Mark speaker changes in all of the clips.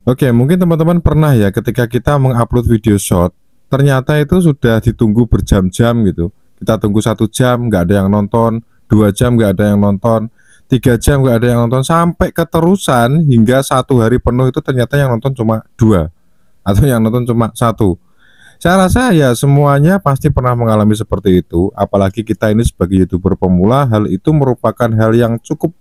Speaker 1: Oke, mungkin teman-teman pernah ya ketika kita mengupload video short, ternyata itu sudah ditunggu berjam-jam gitu. Kita tunggu 1 jam nggak ada yang nonton, 2 jam nggak ada yang nonton, 3 jam nggak ada yang nonton, sampai keterusan hingga 1 hari penuh itu ternyata yang nonton cuma dua atau yang nonton cuma satu. Saya rasa ya semuanya pasti pernah mengalami seperti itu. Apalagi kita ini sebagai YouTuber pemula, hal itu merupakan hal yang cukup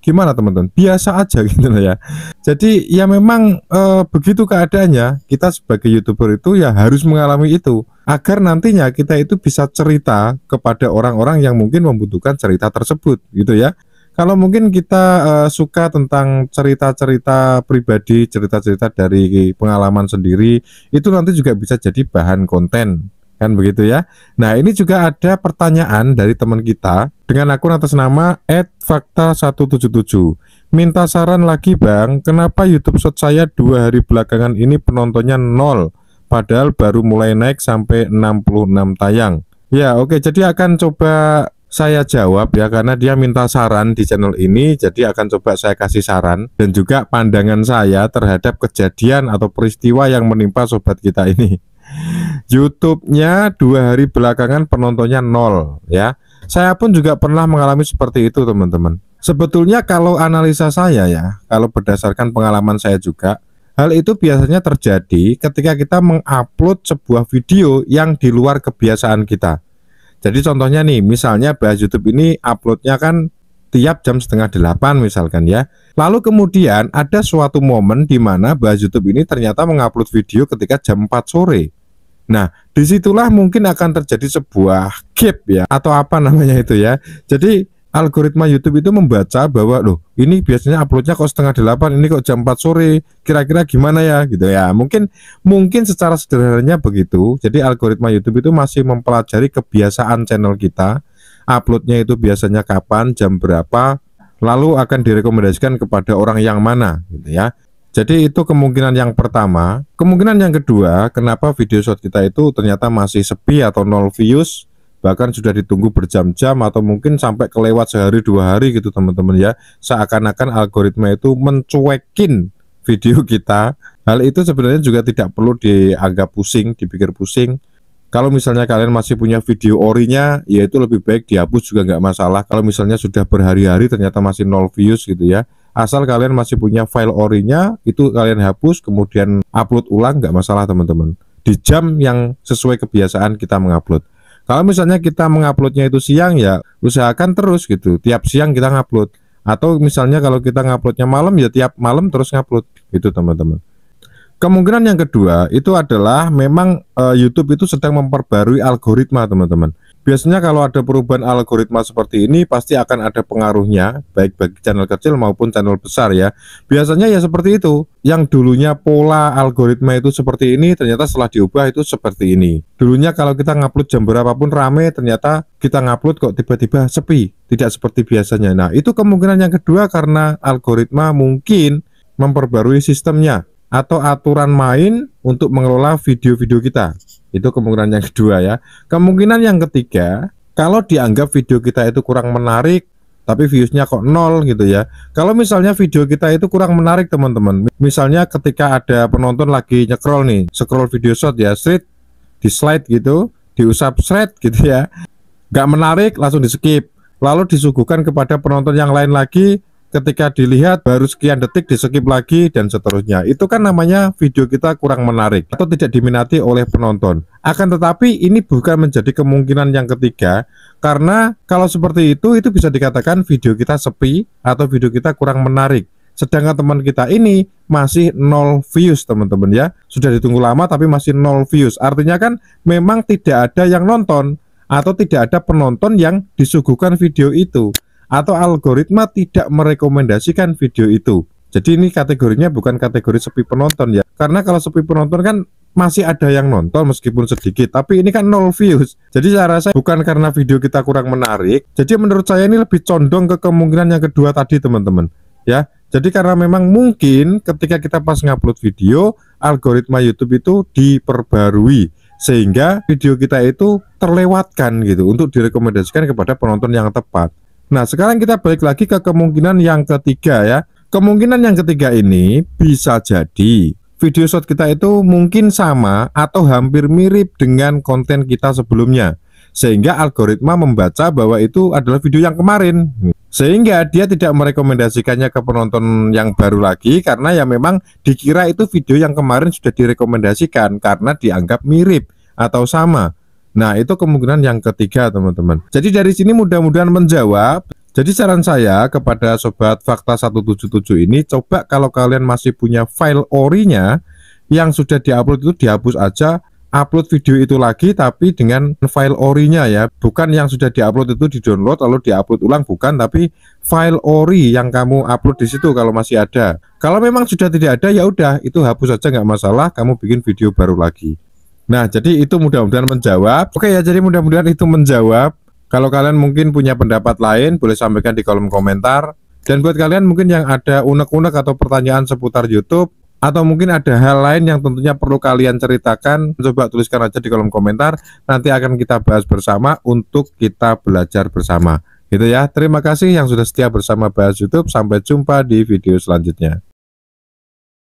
Speaker 1: gimana teman-teman, biasa aja gitu loh ya. Jadi ya memang begitu keadaannya. Kita sebagai YouTuber itu ya harus mengalami itu agar nantinya kita itu bisa cerita kepada orang-orang yang mungkin membutuhkan cerita tersebut gitu ya. Kalau mungkin kita suka tentang cerita-cerita pribadi, cerita-cerita dari pengalaman sendiri, itu nanti juga bisa jadi bahan konten, kan begitu ya. Nah, ini juga ada pertanyaan dari teman kita dengan akun atas nama @fakta177. Minta saran lagi bang, kenapa YouTube Short saya 2 hari belakangan ini penontonnya 0, padahal baru mulai naik sampai 66 tayang. Ya oke, jadi akan coba saya jawab ya, karena dia minta saran di channel ini, jadi akan coba saya kasih saran dan juga pandangan saya terhadap kejadian atau peristiwa yang menimpa sobat kita ini. YouTube-nya 2 hari belakangan penontonnya 0 ya. Saya pun juga pernah mengalami seperti itu teman-teman. Sebetulnya kalau analisa saya ya, kalau berdasarkan pengalaman saya juga, hal itu biasanya terjadi ketika kita mengupload sebuah video yang di luar kebiasaan kita. Jadi contohnya nih, misalnya bahas YouTube ini uploadnya kan tiap jam setengah 8 misalkan ya. Lalu kemudian ada suatu momen di mana bahas YouTube ini ternyata mengupload video ketika jam 4 sore. Nah, disitulah mungkin akan terjadi sebuah gap ya, atau apa namanya itu ya. Jadi algoritma YouTube itu membaca bahwa loh, ini biasanya uploadnya kok setengah 8, ini kok jam 4 sore, kira-kira gimana ya gitu ya. Mungkin secara sederhananya begitu. Jadi algoritma YouTube itu masih mempelajari kebiasaan channel kita, uploadnya itu biasanya kapan, jam berapa, lalu akan direkomendasikan kepada orang yang mana gitu ya. Jadi itu kemungkinan yang pertama. Kemungkinan yang kedua, kenapa video short kita itu ternyata masih sepi atau 0 views, bahkan sudah ditunggu berjam-jam atau mungkin sampai kelewat sehari 2 hari gitu teman-teman ya. Seakan-akan algoritma itu mencuekin video kita. Hal itu sebenarnya juga tidak perlu dianggap pusing, dipikir pusing. Kalau misalnya kalian masih punya video orinya, ya itu lebih baik dihapus juga nggak masalah. Kalau misalnya sudah berhari-hari ternyata masih 0 views gitu ya, asal kalian masih punya file orinya, itu kalian hapus kemudian upload ulang, nggak masalah teman-teman, di jam yang sesuai kebiasaan kita mengupload. Kalau misalnya kita menguploadnya itu siang, ya usahakan terus gitu, tiap siang kita ngupload. Atau misalnya kalau kita nguploadnya malam, ya tiap malam terus ngupload gitu teman-teman. Kemungkinan yang kedua itu adalah memang YouTube itu sedang memperbarui algoritma teman-teman. Biasanya kalau ada perubahan algoritma seperti ini pasti akan ada pengaruhnya, baik bagi channel kecil maupun channel besar ya. Biasanya ya seperti itu. Yang dulunya pola algoritma itu seperti ini, ternyata setelah diubah itu seperti ini. Dulunya kalau kita ngupload jam berapapun rame, ternyata kita ngupload kok tiba-tiba sepi, tidak seperti biasanya. Nah, itu kemungkinan yang kedua karena algoritma mungkin memperbarui sistemnya atau aturan main untuk mengelola video-video kita. Itu kemungkinan yang kedua ya. Kemungkinan yang ketiga, kalau dianggap video kita itu kurang menarik tapi viewsnya kok 0 gitu ya. Kalau misalnya video kita itu kurang menarik teman-teman, misalnya ketika ada penonton lagi nyekrol nih, scroll video short ya, straight di slide gitu, diusap straight gitu ya, nggak menarik langsung di skip, lalu disuguhkan kepada penonton yang lain lagi, ketika dilihat baru sekian detik di skip lagi dan seterusnya. Itu kan namanya video kita kurang menarik atau tidak diminati oleh penonton. Akan tetapi ini bukan menjadi kemungkinan yang ketiga, karena kalau seperti itu bisa dikatakan video kita sepi atau video kita kurang menarik. Sedangkan teman kita ini masih 0 views teman-teman ya. Sudah ditunggu lama tapi masih 0 views. Artinya kan memang tidak ada yang nonton atau tidak ada penonton yang disuguhkan video itu, atau algoritma tidak merekomendasikan video itu. Jadi ini kategorinya bukan kategori sepi penonton ya. Karena kalau sepi penonton kan masih ada yang nonton meskipun sedikit, tapi ini kan 0 views. Jadi saya rasa bukan karena video kita kurang menarik. Jadi menurut saya ini lebih condong ke kemungkinan yang kedua tadi teman-teman ya. Jadi karena memang mungkin ketika kita pas ngupload video, algoritma YouTube itu diperbarui sehingga video kita itu terlewatkan gitu untuk direkomendasikan kepada penonton yang tepat. Nah, sekarang kita balik lagi ke kemungkinan yang ketiga ya. Kemungkinan yang ketiga ini bisa jadi video shot kita itu mungkin sama atau hampir mirip dengan konten kita sebelumnya, sehingga algoritma membaca bahwa itu adalah video yang kemarin, sehingga dia tidak merekomendasikannya ke penonton yang baru lagi, karena ya memang dikira itu video yang kemarin sudah direkomendasikan karena dianggap mirip atau sama. Nah, itu kemungkinan yang ketiga, teman-teman. Jadi dari sini mudah-mudahan menjawab. Jadi saran saya kepada Sobat Fakta 177 ini, coba kalau kalian masih punya file orinya yang sudah diupload itu dihapus aja, upload video itu lagi tapi dengan file orinya ya, bukan yang sudah diupload itu di-download lalu diupload ulang, bukan, tapi file ori yang kamu upload di situ kalau masih ada. Kalau memang sudah tidak ada ya udah, itu hapus aja, nggak masalah, kamu bikin video baru lagi. Nah, jadi itu mudah-mudahan menjawab. Oke ya, jadi mudah-mudahan itu menjawab. Kalau kalian mungkin punya pendapat lain, boleh sampaikan di kolom komentar. Dan buat kalian mungkin yang ada unek-unek atau pertanyaan seputar YouTube, atau mungkin ada hal lain yang tentunya perlu kalian ceritakan, coba tuliskan aja di kolom komentar. Nanti akan kita bahas bersama untuk kita belajar bersama. Gitu ya. Terima kasih yang sudah setia bersama Bahas YouTube. Sampai jumpa di video selanjutnya.